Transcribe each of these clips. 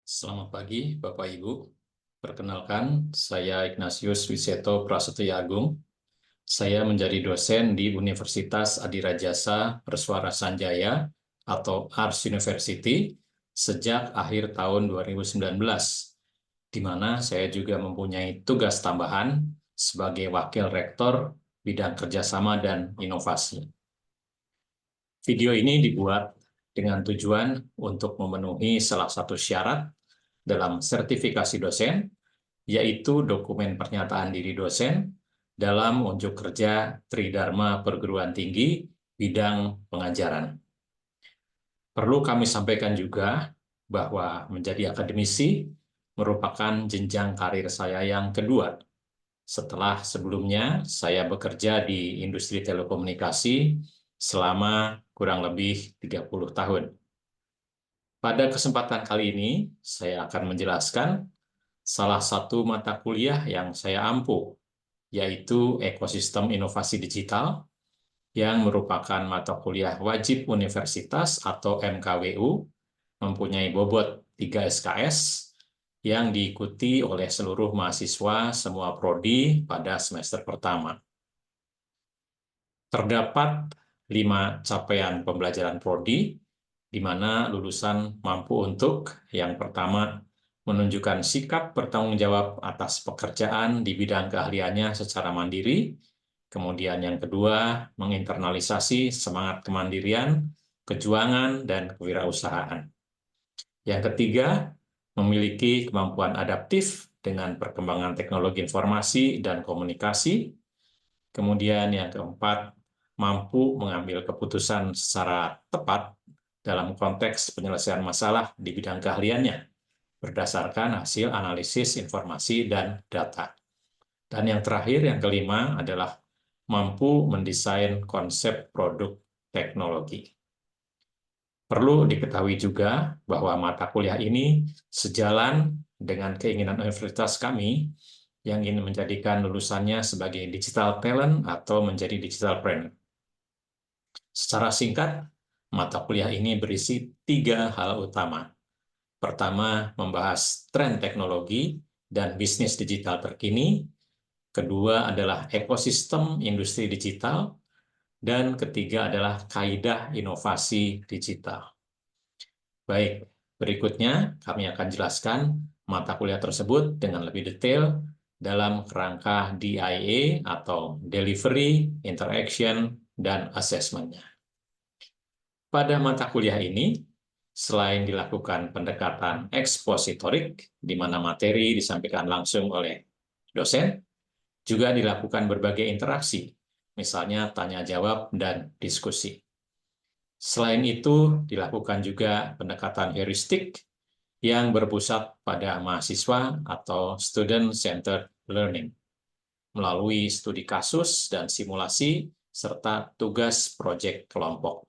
Selamat pagi, Bapak Ibu. Perkenalkan, saya Ignatius Wiseto Prasetyo Agung. Saya menjadi dosen di Universitas Adira Jasa Perswara Sanjaya atau Ars University sejak akhir tahun 2019, di mana saya juga mempunyai tugas tambahan sebagai Wakil Rektor bidang kerjasama dan inovasi. Video ini dibuat dengan tujuan untuk memenuhi salah satu syarat dalam sertifikasi dosen, yaitu dokumen pernyataan diri dosen dalam unjuk kerja Tridharma Perguruan Tinggi bidang pengajaran. Perlu kami sampaikan juga bahwa menjadi akademisi merupakan jenjang karir saya yang kedua. Setelah sebelumnya saya bekerja di industri telekomunikasi selama kurang lebih 30 tahun. Pada kesempatan kali ini, saya akan menjelaskan salah satu mata kuliah yang saya ampu, yaitu Ekosistem Inovasi Digital, yang merupakan mata kuliah wajib universitas atau MKWU, mempunyai bobot 3 SKS, yang diikuti oleh seluruh mahasiswa semua prodi pada semester pertama. Terdapat 5 capaian pembelajaran prodi, di mana lulusan mampu untuk, yang pertama, menunjukkan sikap bertanggung jawab atas pekerjaan di bidang keahliannya secara mandiri. Kemudian yang kedua, menginternalisasi semangat kemandirian, kejuangan, dan kewirausahaan. Yang ketiga, memiliki kemampuan adaptif dengan perkembangan teknologi informasi dan komunikasi. Kemudian yang keempat, mampu mengambil keputusan secara tepat dalam konteks penyelesaian masalah di bidang keahliannya, berdasarkan hasil analisis informasi dan data. Dan yang terakhir, yang kelima, adalah mampu mendesain konsep produk teknologi. Perlu diketahui juga bahwa mata kuliah ini sejalan dengan keinginan universitas kami yang ingin menjadikan lulusannya sebagai digital talent atau menjadi digital brain. Secara singkat, mata kuliah ini berisi 3 hal utama. Pertama, membahas tren teknologi dan bisnis digital terkini. Kedua adalah ekosistem industri digital. Dan ketiga adalah kaidah inovasi digital. Baik, berikutnya kami akan jelaskan mata kuliah tersebut dengan lebih detail dalam kerangka DIA atau Delivery, Interaction, dan Assessment-nya. Pada mata kuliah ini, selain dilakukan pendekatan ekspositorik, di mana materi disampaikan langsung oleh dosen, juga dilakukan berbagai interaksi, misalnya tanya-jawab dan diskusi. Selain itu, dilakukan juga pendekatan heuristik yang berpusat pada mahasiswa atau student-centered learning, melalui studi kasus dan simulasi, serta tugas proyek kelompok.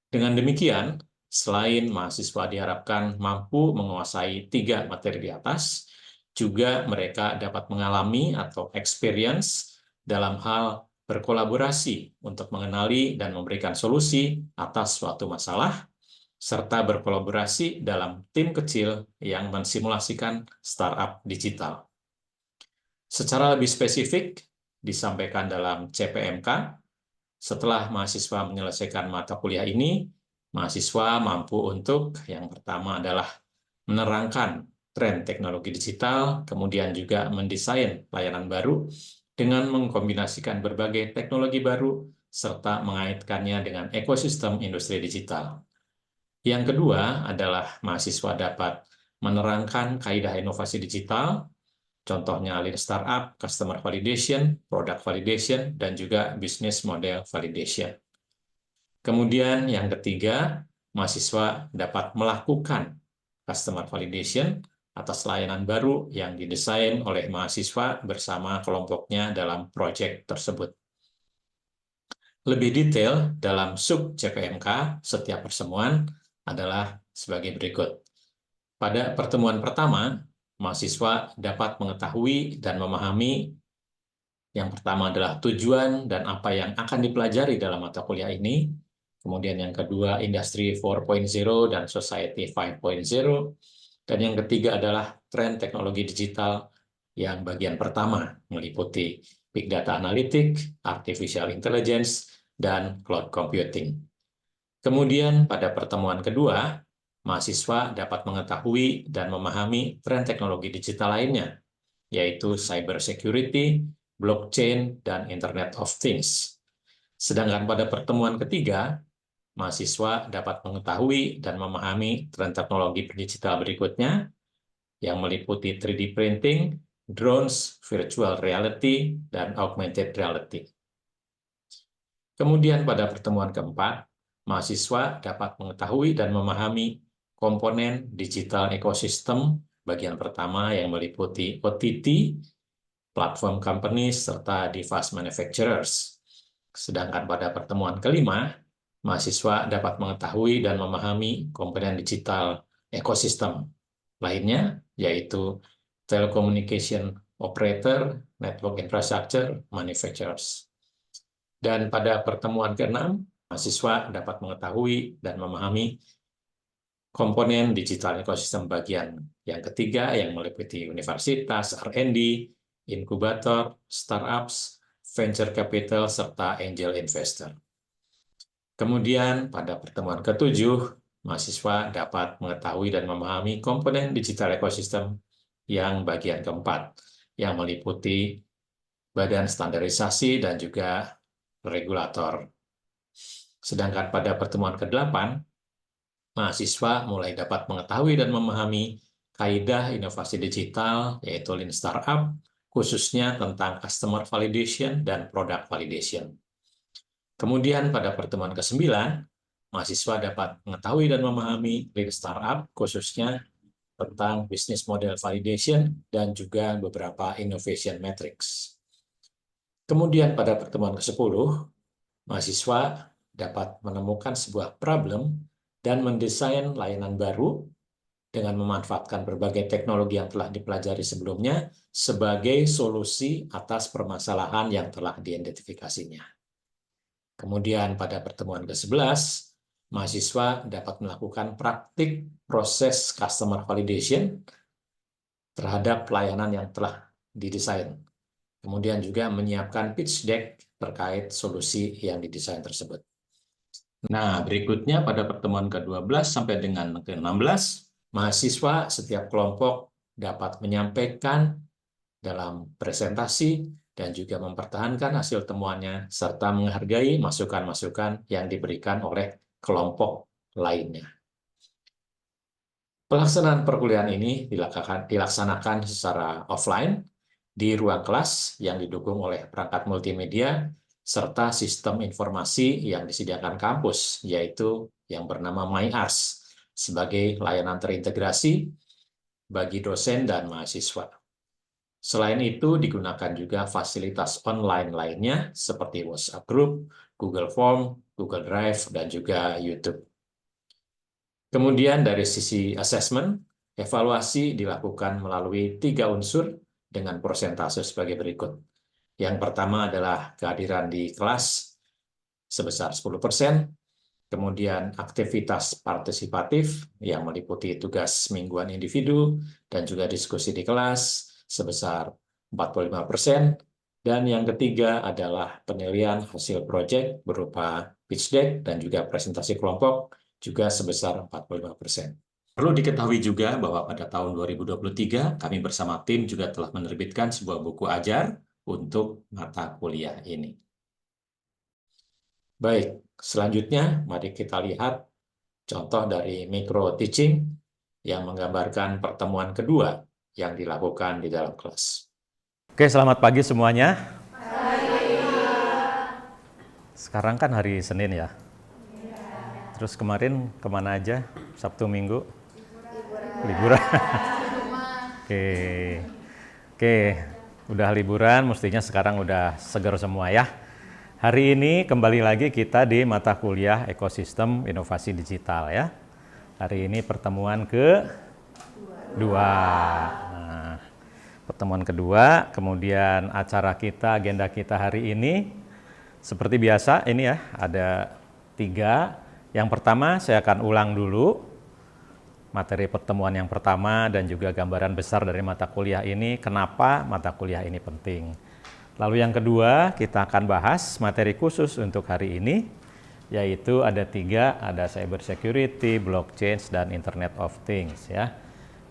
Dengan demikian, selain mahasiswa diharapkan mampu menguasai 3 materi di atas, juga mereka dapat mengalami atau experience dalam hal berkolaborasi untuk mengenali dan memberikan solusi atas suatu masalah, serta berkolaborasi dalam tim kecil yang mensimulasikan startup digital. Secara lebih spesifik, disampaikan dalam CPMK, setelah mahasiswa menyelesaikan mata kuliah ini, mahasiswa mampu untuk yang pertama adalah menerangkan tren teknologi digital, kemudian juga mendesain layanan baru dengan mengkombinasikan berbagai teknologi baru, serta mengaitkannya dengan ekosistem industri digital. Yang kedua adalah mahasiswa dapat menerangkan kaidah inovasi digital, contohnya lean startup, customer validation, product validation, dan juga business model validation. Kemudian yang ketiga, mahasiswa dapat melakukan customer validation atas layanan baru yang didesain oleh mahasiswa bersama kelompoknya dalam proyek tersebut. Lebih detail dalam sub CPMK setiap pertemuan adalah sebagai berikut. Pada pertemuan pertama, mahasiswa dapat mengetahui dan memahami yang pertama adalah tujuan dan apa yang akan dipelajari dalam mata kuliah ini. Kemudian yang kedua, Industri 4.0 dan Society 5.0. Dan yang ketiga adalah tren teknologi digital yang bagian pertama meliputi Big Data Analytics, Artificial Intelligence, dan Cloud Computing. Kemudian pada pertemuan kedua, mahasiswa dapat mengetahui dan memahami tren teknologi digital lainnya, yaitu cyber security, blockchain, dan Internet of Things. Sedangkan pada pertemuan ketiga, mahasiswa dapat mengetahui dan memahami tren teknologi digital berikutnya, yang meliputi 3D printing, drones, virtual reality, dan augmented reality. Kemudian pada pertemuan keempat, mahasiswa dapat mengetahui dan memahami komponen digital ekosistem bagian pertama yang meliputi OTT, platform companies, serta device manufacturers. Sedangkan pada pertemuan kelima, mahasiswa dapat mengetahui dan memahami komponen digital ekosistem lainnya, yaitu telecommunication operator, network infrastructure, manufacturers. Dan pada pertemuan ke-6, mahasiswa dapat mengetahui dan memahami komponen digital ekosistem bagian yang ketiga yang meliputi universitas, R&D, inkubator, startups, venture capital, serta angel investor. Kemudian pada pertemuan ke-7, mahasiswa dapat mengetahui dan memahami komponen digital ekosistem yang bagian keempat, yang meliputi badan standarisasi dan juga regulator. Sedangkan pada pertemuan ke-8, mahasiswa mulai dapat mengetahui dan memahami kaidah inovasi digital, yaitu Lean Startup, khususnya tentang customer validation dan product validation. Kemudian pada pertemuan ke-9, mahasiswa dapat mengetahui dan memahami Lean Startup, khususnya tentang business model validation dan juga beberapa innovation metrics. Kemudian pada pertemuan ke-10, mahasiswa dapat menemukan sebuah problem dan mendesain layanan baru dengan memanfaatkan berbagai teknologi yang telah dipelajari sebelumnya sebagai solusi atas permasalahan yang telah diidentifikasinya. Kemudian pada pertemuan ke-11, mahasiswa dapat melakukan praktik proses customer validation terhadap layanan yang telah didesain. Kemudian juga menyiapkan pitch deck terkait solusi yang didesain tersebut. Nah, berikutnya pada pertemuan ke-12 sampai dengan ke-16, mahasiswa setiap kelompok dapat menyampaikan dalam presentasi dan juga mempertahankan hasil temuannya serta menghargai masukan-masukan yang diberikan oleh kelompok lainnya. Pelaksanaan perkuliahan ini dilaksanakan secara offline di ruang kelas yang didukung oleh perangkat multimedia serta sistem informasi yang disediakan kampus, yaitu yang bernama MyArs, sebagai layanan terintegrasi bagi dosen dan mahasiswa. Selain itu, digunakan juga fasilitas online lainnya seperti WhatsApp Group, Google Form, Google Drive, dan juga YouTube. Kemudian dari sisi assessment, evaluasi dilakukan melalui 3 unsur dengan persentase sebagai berikut. Yang pertama adalah kehadiran di kelas sebesar 10%, kemudian aktivitas partisipatif yang meliputi tugas mingguan individu dan juga diskusi di kelas sebesar 45%, dan yang ketiga adalah penilaian hasil proyek berupa pitch deck dan juga presentasi kelompok juga sebesar 45%. Perlu diketahui juga bahwa pada tahun 2023 kami bersama tim juga telah menerbitkan sebuah buku ajar untuk mata kuliah ini. Baik, selanjutnya mari kita lihat contoh dari micro teaching yang menggambarkan pertemuan kedua yang dilakukan di dalam kelas. Oke, selamat pagi semuanya. Sekarang kan hari Senin ya. Terus kemarin kemana aja? Sabtu Minggu? Liburan. Oke, udah liburan, mestinya sekarang udah seger semua ya. Hari ini kembali lagi kita di mata kuliah Ekosistem Inovasi Digital ya. Hari ini pertemuan kedua. Nah, pertemuan kedua, kemudian acara kita, agenda kita hari ini seperti biasa ini ya, ada 3. Yang pertama saya akan ulang dulu materi pertemuan yang pertama dan juga gambaran besar dari mata kuliah ini, kenapa mata kuliah ini penting. Lalu yang kedua, kita akan bahas materi khusus untuk hari ini, yaitu ada 3, ada cyber security, blockchain, dan Internet of Things ya.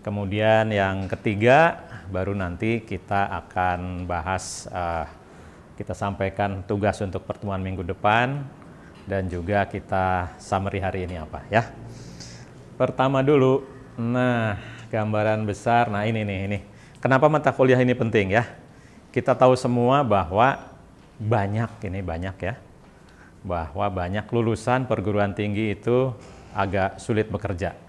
Kemudian yang ketiga, baru nanti kita akan bahas, kita sampaikan tugas untuk pertemuan minggu depan, dan juga kita summary hari ini apa ya. Pertama dulu, nah gambaran besar, nah ini. Kenapa mata kuliah ini penting ya? Kita tahu semua bahwa banyak ya, bahwa banyak lulusan perguruan tinggi itu agak sulit bekerja.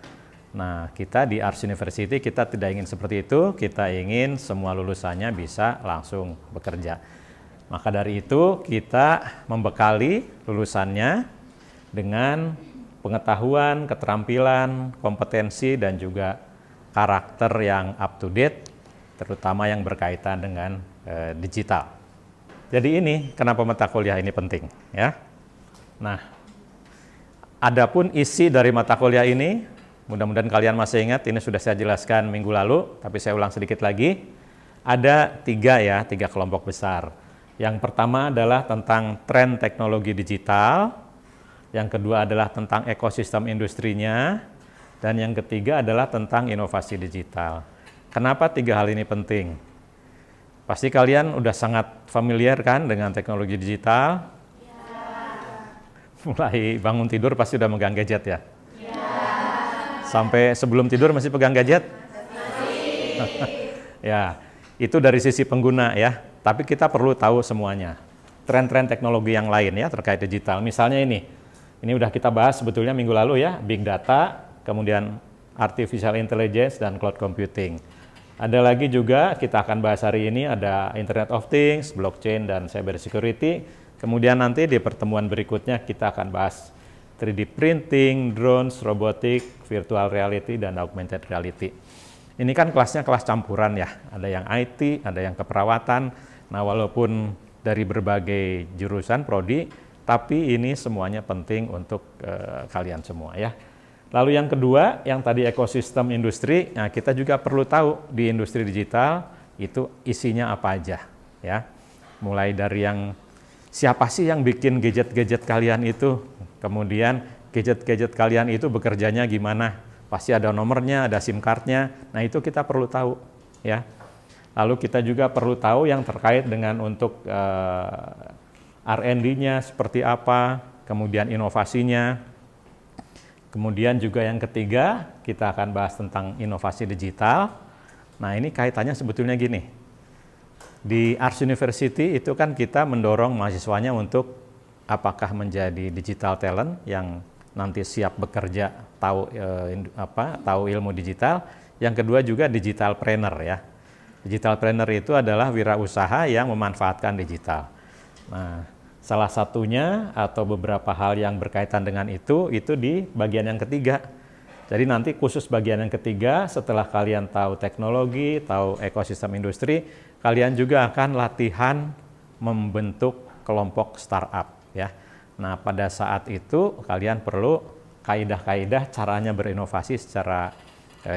Nah, kita di Ars University kita tidak ingin seperti itu, kita ingin semua lulusannya bisa langsung bekerja. Maka dari itu kita membekali lulusannya dengan pengetahuan, keterampilan, kompetensi, dan juga karakter yang up to date, terutama yang berkaitan dengan digital. Jadi ini kenapa mata kuliah ini penting ya. Nah, adapun isi dari mata kuliah ini, mudah-mudahan kalian masih ingat, ini sudah saya jelaskan minggu lalu, tapi saya ulang sedikit lagi. Ada 3 kelompok besar. Yang pertama adalah tentang tren teknologi digital, yang kedua adalah tentang ekosistem industrinya, dan yang ketiga adalah tentang inovasi digital. Kenapa 3 hal ini penting? Pasti kalian udah sangat familiar kan dengan teknologi digital? Ya. Mulai bangun tidur pasti udah megang gadget ya? Ya. Sampai sebelum tidur masih pegang gadget? Masih. Ya, itu dari sisi pengguna ya. Tapi kita perlu tahu semuanya. Tren-tren teknologi yang lain ya terkait digital. Misalnya ini udah kita bahas sebetulnya minggu lalu ya, big data, kemudian artificial intelligence, dan cloud computing. Ada lagi juga kita akan bahas hari ini, ada Internet of Things, blockchain, dan cyber security. Kemudian nanti di pertemuan berikutnya kita akan bahas 3D printing, drones, robotik, virtual reality, dan augmented reality. Ini kan kelasnya kelas campuran ya, ada yang IT, ada yang keperawatan. Nah, walaupun dari berbagai jurusan prodi, tapi ini semuanya penting untuk kalian semua ya. Lalu yang kedua, yang tadi ekosistem industri, nah kita juga perlu tahu di industri digital itu isinya apa aja ya. Mulai dari yang siapa sih yang bikin gadget-gadget kalian itu, kemudian gadget-gadget kalian itu bekerjanya gimana, pasti ada nomornya, ada SIM card-nya, nah itu kita perlu tahu ya. Lalu kita juga perlu tahu yang terkait dengan untuk R&D-nya seperti apa, kemudian inovasinya. Kemudian juga yang ketiga, kita akan bahas tentang inovasi digital. Nah, ini kaitannya sebetulnya gini. Di Ars University itu kan kita mendorong mahasiswanya untuk apakah menjadi digital talent yang nanti siap bekerja, tahu ilmu digital. Yang kedua juga digital planner ya. Digital planner itu adalah wirausaha yang memanfaatkan digital. Nah, salah satunya atau beberapa hal yang berkaitan dengan itu di bagian yang ketiga. Jadi nanti khusus bagian yang ketiga, setelah kalian tahu teknologi, tahu ekosistem industri, kalian juga akan latihan membentuk kelompok startup ya. Nah, pada saat itu kalian perlu kaidah-kaidah caranya berinovasi secara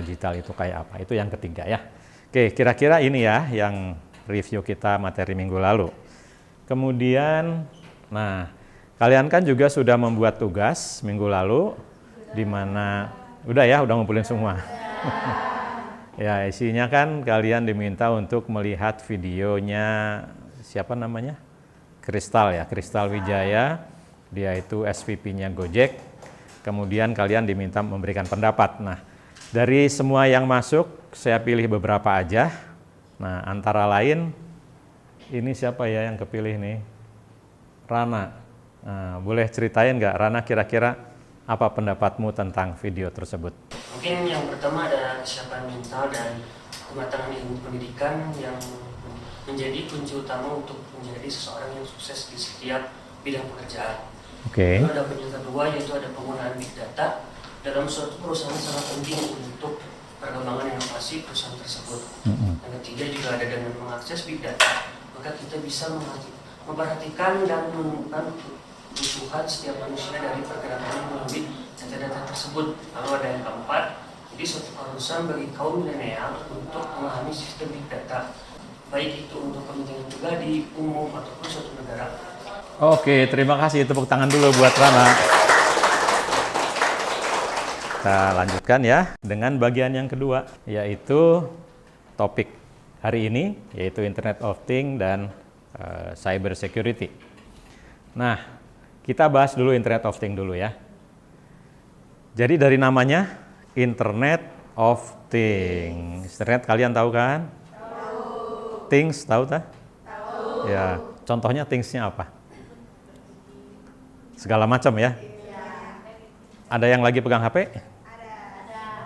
digital itu kayak apa. Itu yang ketiga ya. Oke, kira-kira ini ya yang review kita materi minggu lalu. Kemudian, nah, kalian kan juga sudah membuat tugas minggu lalu, di mana udah ngumpulin semua. Ya, isinya kan kalian diminta untuk melihat videonya siapa namanya? Kristal ya, Kristal Wijaya. Dia itu SVP-nya Gojek. Kemudian kalian diminta memberikan pendapat. Nah, dari semua yang masuk, saya pilih beberapa aja. Nah, antara lain ini siapa ya yang kepilih nih? Rana. Nah, boleh ceritain nggak, Rana, kira-kira apa pendapatmu tentang video tersebut? Mungkin yang pertama ada kesiapan mental dan kematangan ilmu pendidikan yang menjadi kunci utama untuk menjadi seseorang yang sukses di setiap bidang pekerjaan. Oke. Lalu ada yang kedua yaitu ada penggunaan big data dalam suatu perusahaan sangat penting untuk perkembangan inovasi perusahaan tersebut. Yang ketiga juga ada dengan mengakses big data, maka kita bisa memperhatikan dan menemukan kebutuhan setiap manusia dari pergerakan melalui data-data tersebut. Lalu ada yang keempat, jadi perusahaan bagi kaum milenial untuk memahami sistem big data, baik itu untuk kepentingan pribadi, umum, ataupun suatu negara. Oke, terima kasih. Tepuk tangan dulu buat Rana. Kita lanjutkan ya dengan bagian yang kedua, yaitu topik hari ini, yaitu Internet of Things dan Cyber Security. Nah, kita bahas dulu Internet of Things dulu ya. Jadi dari namanya Internet of Things. Internet kalian tahu kan? Tahu. Things tahu tak? Tahu. Ya, contohnya things-nya apa? Segala macam ya. Ada yang lagi pegang HP?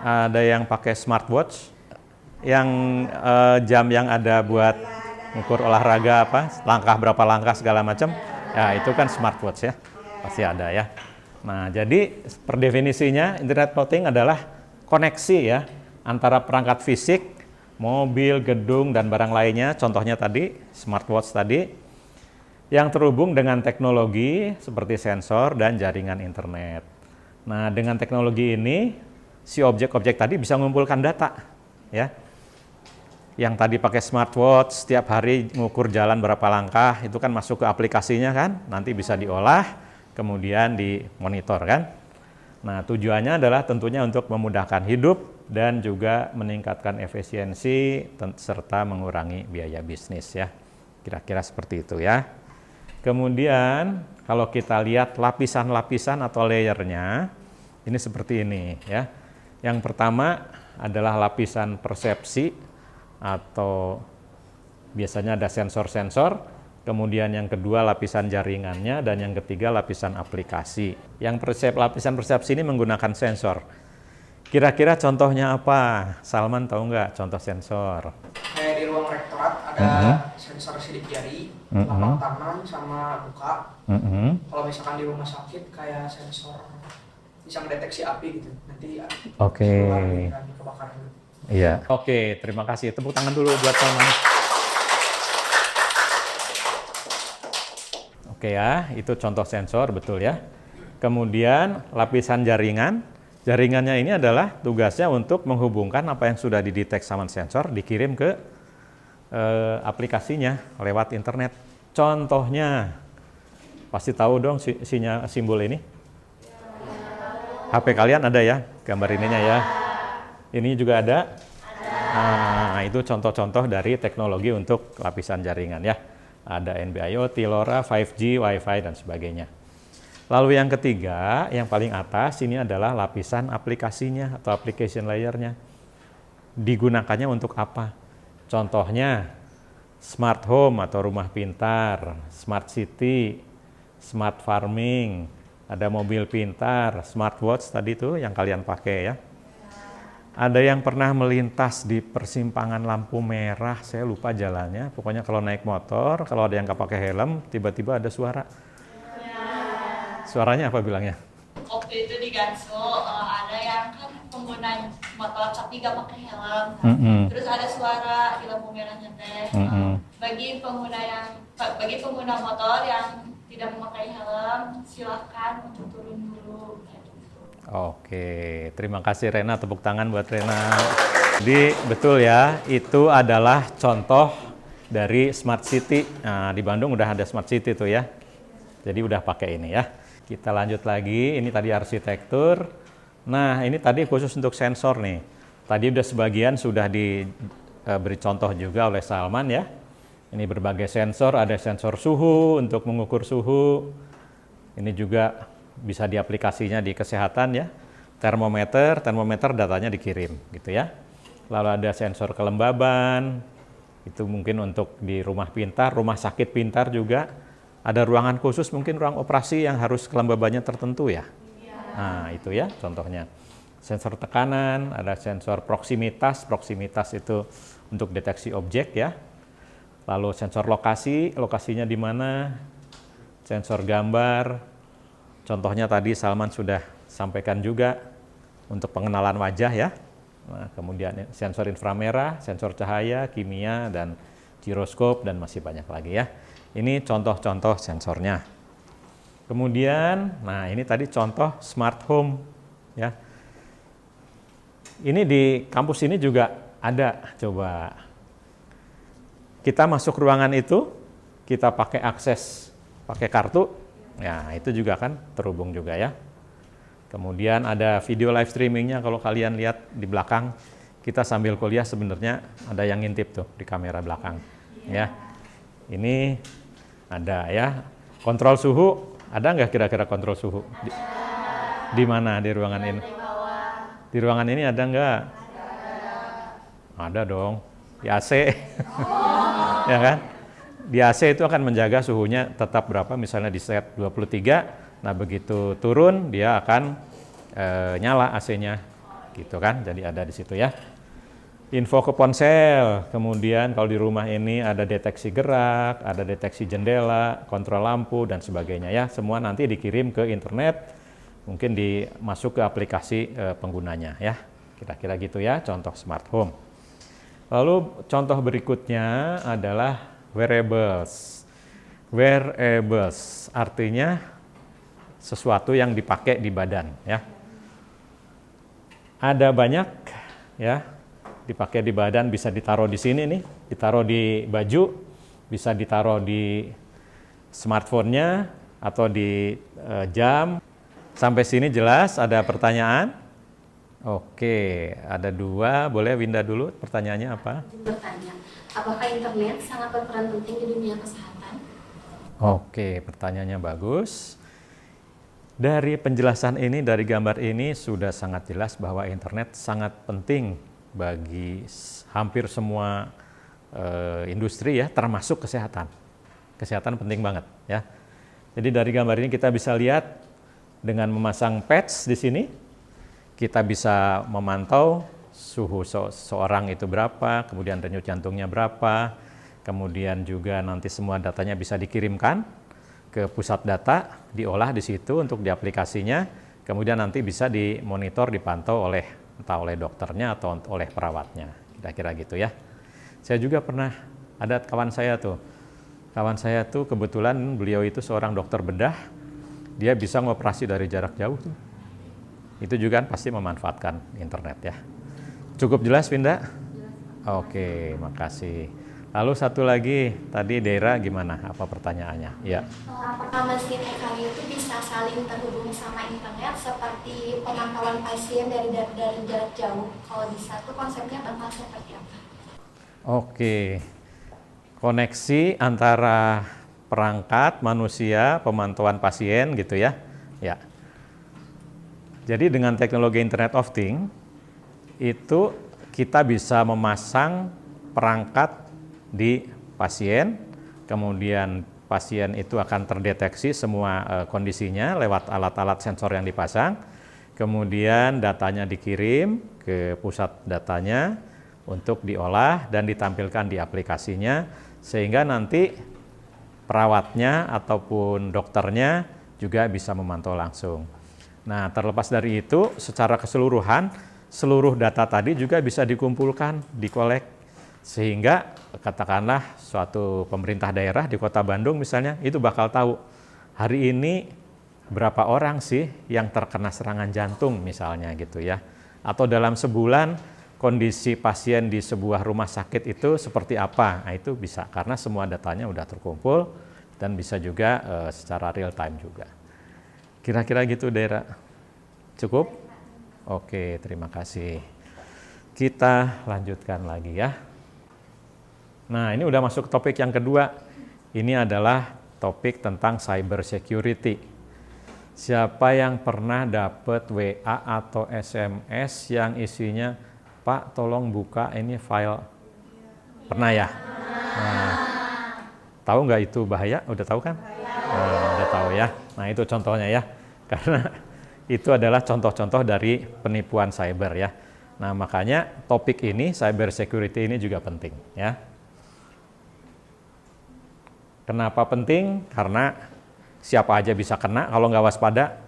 Ada yang pakai smartwatch? Yang jam yang ada buat ngukur olahraga apa? Langkah berapa langkah segala macam? Ya, itu kan smartwatch ya. Pasti ada ya. Nah, jadi per definisinya Internet of Things adalah koneksi ya antara perangkat fisik, mobil, gedung, dan barang lainnya. Contohnya tadi, smartwatch tadi, yang terhubung dengan teknologi seperti sensor dan jaringan internet. Nah, dengan teknologi ini, si objek-objek tadi bisa mengumpulkan data ya. Yang tadi pakai smartwatch, setiap hari mengukur jalan berapa langkah, itu kan masuk ke aplikasinya kan, nanti bisa diolah, kemudian dimonitor kan. Nah, tujuannya adalah tentunya untuk memudahkan hidup dan juga meningkatkan efisiensi serta mengurangi biaya bisnis ya. Kira-kira seperti itu ya. Kemudian kalau kita lihat lapisan-lapisan atau layernya, ini seperti ini ya. Yang pertama adalah lapisan persepsi atau biasanya ada sensor-sensor. Kemudian yang kedua lapisan jaringannya, dan yang ketiga lapisan aplikasi. Yang lapisan persepsi ini menggunakan sensor. Kira-kira contohnya apa? Salman tahu nggak contoh sensor? Kayak di ruang rektorat ada sensor sidik jari, telapak tangan, sama muka. Kalau misalkan di rumah sakit kayak sensor bisa mendeteksi api gitu. Nanti kebakaran. Iya. Oke, terima kasih. Tepuk tangan dulu buat Salman. Oke ya, itu contoh sensor, betul ya. Kemudian lapisan jaringan. Jaringannya ini adalah tugasnya untuk menghubungkan apa yang sudah dideteksi sama sensor, dikirim ke aplikasinya lewat internet. Contohnya, pasti tahu dong simbol ini? HP kalian ada ya, gambar ininya ya. Ini juga ada. Nah, itu contoh-contoh dari teknologi untuk lapisan jaringan ya. Ada NB-IoT, LoRa, 5G, Wi-Fi, dan sebagainya. Lalu yang ketiga, yang paling atas, ini adalah lapisan aplikasinya atau application layer-nya. Digunakannya untuk apa? Contohnya, smart home atau rumah pintar, smart city, smart farming, ada mobil pintar, smartwatch tadi tuh yang kalian pakai ya. Ada yang pernah melintas di persimpangan lampu merah, saya lupa jalannya. Pokoknya kalau naik motor, kalau ada yang nggak pakai helm, tiba-tiba ada suara. Suaranya apa bilangnya? Waktu itu di Gansu ada yang kan pengguna motor tapi nggak pakai helm. Terus ada suara di lampu merahnya teh. Bagi pengguna motor yang tidak memakai helm, silakan untuk turun dulu. Oke, terima kasih Rena, tepuk tangan buat Rena. Jadi betul ya, itu adalah contoh dari Smart City. Nah, di Bandung udah ada Smart City tuh ya. Jadi udah pakai ini ya. Kita lanjut lagi, ini tadi arsitektur. Nah, ini tadi khusus untuk sensor nih. Tadi udah sebagian sudah diberi contoh juga oleh Salman ya. Ini berbagai sensor, ada sensor suhu untuk mengukur suhu. Ini juga bisa di aplikasinya di kesehatan ya. Termometer datanya dikirim gitu ya. Lalu ada sensor kelembaban, itu mungkin untuk di rumah pintar, rumah sakit pintar juga. Ada ruangan khusus, mungkin ruang operasi yang harus kelembabannya tertentu ya. Nah itu ya contohnya. Sensor tekanan, ada sensor proximitas itu untuk deteksi objek ya. Lalu sensor lokasinya di mana, sensor gambar. Contohnya tadi Salman sudah sampaikan juga untuk pengenalan wajah ya. Nah, kemudian sensor inframerah, sensor cahaya, kimia, dan giroskop, dan masih banyak lagi ya. Ini contoh-contoh sensornya. Kemudian, nah ini tadi contoh smart home ya. Ini di kampus ini juga ada, coba. Kita masuk ruangan itu, kita pakai akses, pakai kartu, ya itu juga kan terhubung juga ya. Kemudian ada video live streamingnya, kalau kalian lihat di belakang, kita sambil kuliah sebenarnya ada yang ngintip tuh di kamera belakang. Ya, ini ada ya. Kontrol suhu, ada nggak kira-kira kontrol suhu? Di mana di ruangan ini? Di ruangan ini ada nggak? Ada dong, di AC. Ya kan? Di AC itu akan menjaga suhunya tetap berapa, misalnya di set 23, nah begitu turun dia akan nyala AC-nya, gitu kan? Jadi ada di situ ya. Info ke ponsel, kemudian kalau di rumah ini ada deteksi gerak, ada deteksi jendela, kontrol lampu, dan sebagainya ya. Semua nanti dikirim ke internet, mungkin masuk ke aplikasi penggunanya ya. Kira-kira gitu ya, contoh smart home. Lalu contoh berikutnya adalah wearables. Wearables artinya sesuatu yang dipakai di badan ya. Ada banyak ya, dipakai di badan, bisa ditaruh di sini nih, ditaruh di baju, bisa ditaruh di smartphone-nya atau di jam. Sampai sini jelas, ada pertanyaan? Oke, ada 2. Boleh Winda dulu, pertanyaannya apa? Bertanya, apakah internet sangat berperan penting di dunia kesehatan? Oke, pertanyaannya bagus. Dari penjelasan ini, dari gambar ini sudah sangat jelas bahwa internet sangat penting bagi hampir semua industri ya, termasuk kesehatan. Kesehatan penting banget ya. Jadi dari gambar ini kita bisa lihat dengan memasang patch di sini, kita bisa memantau suhu seorang itu berapa, kemudian denyut jantungnya berapa, kemudian juga nanti semua datanya bisa dikirimkan ke pusat data, diolah di situ untuk di aplikasinya, kemudian nanti bisa dimonitor, dipantau entah oleh dokternya atau oleh perawatnya, kira-kira gitu ya. Saya juga pernah ada kawan saya tuh kebetulan beliau itu seorang dokter bedah, dia bisa ngoperasi dari jarak jauh tuh. Itu juga kan pasti memanfaatkan internet ya. Cukup jelas Winda? Oke, makasih. Lalu satu lagi, tadi Dera gimana? Apa pertanyaannya? Ya. Apakah mesin EKG itu bisa saling terhubung sama internet seperti pemantauan pasien dari jarak jauh? Kalau bisa, itu konsepnya bakal seperti apa? Oke, koneksi antara perangkat manusia, pemantauan pasien gitu ya. Ya. Jadi dengan teknologi Internet of Things, itu kita bisa memasang perangkat di pasien, kemudian pasien itu akan terdeteksi semua kondisinya lewat alat-alat sensor yang dipasang, kemudian datanya dikirim ke pusat datanya untuk diolah dan ditampilkan di aplikasinya, sehingga nanti perawatnya ataupun dokternya juga bisa memantau langsung. Nah, terlepas dari itu, secara keseluruhan, seluruh data tadi juga bisa dikumpulkan, dikolek, sehingga katakanlah suatu pemerintah daerah di Kota Bandung misalnya, itu bakal tahu hari ini berapa orang sih yang terkena serangan jantung misalnya gitu ya. Atau dalam sebulan kondisi pasien di sebuah rumah sakit itu seperti apa. Nah, itu bisa karena semua datanya udah terkumpul dan bisa juga secara real time juga. Kira-kira gitu Dera. Cukup? Oke, terima kasih. Kita lanjutkan lagi ya. Nah, ini udah masuk topik yang kedua. Ini adalah topik tentang cyber security. Siapa yang pernah dapat WA atau SMS yang isinya, Pak tolong buka ini file? Pernah ya? Nah, tahu nggak itu bahaya? Udah tahu kan? Udah tahu ya. Nah, itu contohnya ya. Karena itu adalah contoh-contoh dari penipuan cyber ya. Nah, makanya topik ini, cyber security ini juga penting ya. Kenapa penting? Karena siapa aja bisa kena kalau nggak waspada.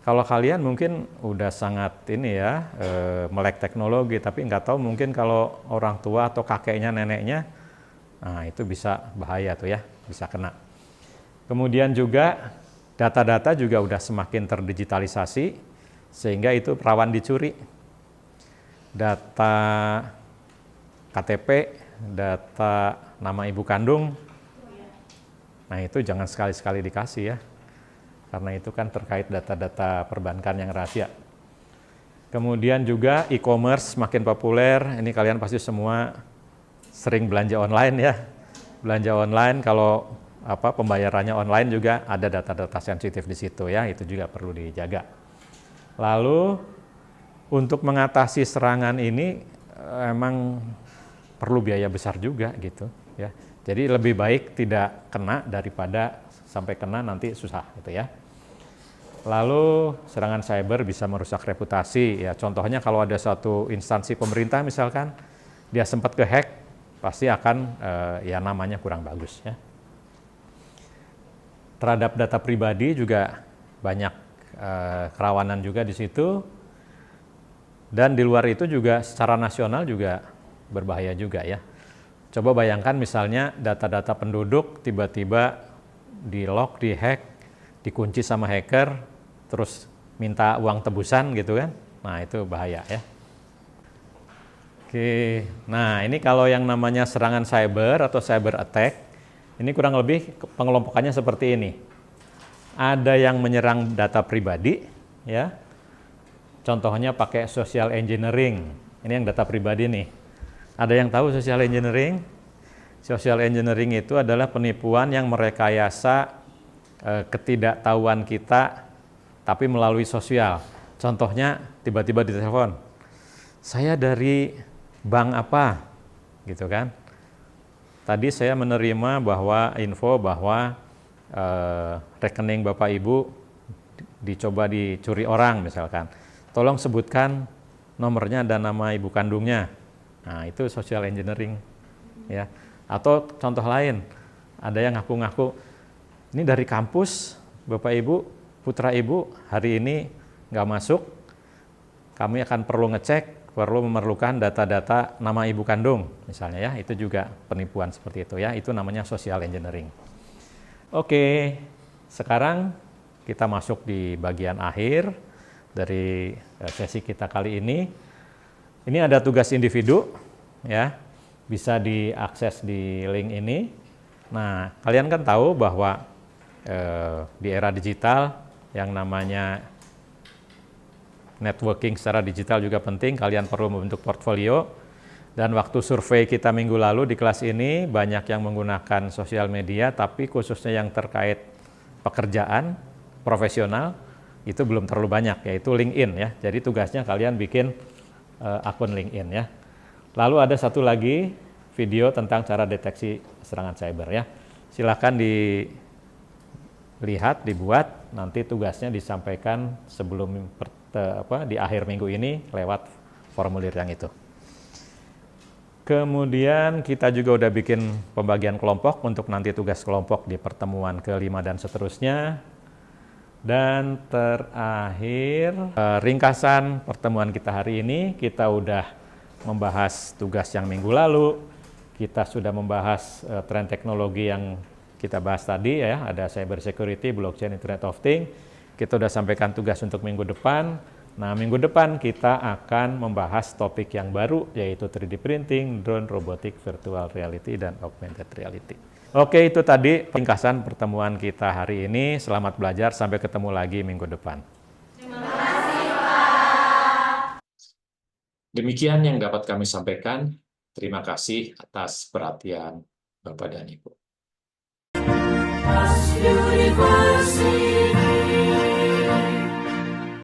Kalau kalian mungkin udah sangat ini ya, melek teknologi, tapi nggak tahu mungkin kalau orang tua atau kakeknya, neneknya, nah itu bisa bahaya tuh ya, bisa kena. Kemudian juga data-data juga udah semakin terdigitalisasi, sehingga itu rawan dicuri. data KTP, data nama ibu kandung. Nah, itu jangan sekali-sekali dikasih ya. Karena itu kan terkait data-data perbankan yang rahasia. Kemudian juga e-commerce makin populer. Ini kalian pasti semua sering belanja online ya. Belanja online kalau pembayarannya online juga ada data-data sensitif di situ ya. Itu juga perlu dijaga. Lalu untuk mengatasi serangan ini emang perlu biaya besar juga gitu ya. Jadi lebih baik tidak kena daripada sampai kena nanti susah gitu ya. Lalu serangan cyber bisa merusak reputasi ya. Contohnya kalau ada suatu instansi pemerintah misalkan dia sempat kehack, pasti akan ya namanya kurang bagus ya. Terhadap data pribadi juga banyak kerawanan juga di situ. Dan di luar itu juga secara nasional juga berbahaya juga ya. Coba bayangkan misalnya data-data penduduk tiba-tiba di-lock, di-hack, dikunci sama hacker, terus minta uang tebusan gitu kan. Nah, itu bahaya ya. Oke, nah ini kalau yang namanya serangan cyber atau cyber attack, ini kurang lebih pengelompokannya seperti ini. Ada yang menyerang data pribadi, ya. Contohnya pakai social engineering. Ini yang data pribadi nih. Ada yang tahu social engineering? Social engineering itu adalah penipuan yang merekayasa ketidaktahuan kita tapi melalui sosial. Contohnya tiba-tiba ditelepon, saya dari bank apa, gitu kan? Tadi saya menerima info bahwa rekening Bapak Ibu dicoba dicuri orang misalkan. Tolong sebutkan nomornya dan nama ibu kandungnya. Nah, itu social engineering ya. Atau contoh lain, ada yang ngaku-ngaku ini dari kampus Bapak Ibu, putra Ibu hari ini nggak masuk. Kami akan perlu ngecek, perlu memerlukan data-data nama ibu kandung misalnya ya. Itu juga penipuan seperti itu ya. Itu namanya social engineering. Oke, sekarang kita masuk di bagian akhir dari sesi kita kali ini. Ini ada tugas individu, ya, bisa diakses di link ini. Nah, kalian kan tahu bahwa di era digital yang namanya networking secara digital juga penting. Kalian perlu membentuk portfolio. Dan waktu survei kita minggu lalu di kelas ini banyak yang menggunakan sosial media, tapi khususnya yang terkait pekerjaan profesional itu belum terlalu banyak, yaitu LinkedIn ya. Jadi tugasnya kalian bikin akun LinkedIn ya. Lalu ada satu lagi video tentang cara deteksi serangan cyber ya. Silakan dilihat, dibuat, nanti tugasnya disampaikan sebelum di akhir minggu ini lewat formulir yang itu. Kemudian kita juga udah bikin pembagian kelompok untuk nanti tugas kelompok di pertemuan ke-5 dan seterusnya. Dan terakhir, ringkasan pertemuan kita hari ini, kita udah membahas tugas yang minggu lalu, kita sudah membahas tren teknologi yang kita bahas tadi ya, ada cyber security, blockchain, internet of things. Kita udah sampaikan tugas untuk minggu depan. Nah, minggu depan kita akan membahas topik yang baru, yaitu 3D printing, drone, robotik, virtual reality, dan augmented reality. Oke, itu tadi ringkasan pertemuan kita hari ini. Selamat belajar, sampai ketemu lagi minggu depan. Terima kasih, Pak. Demikian yang dapat kami sampaikan. Terima kasih atas perhatian Bapak dan Ibu.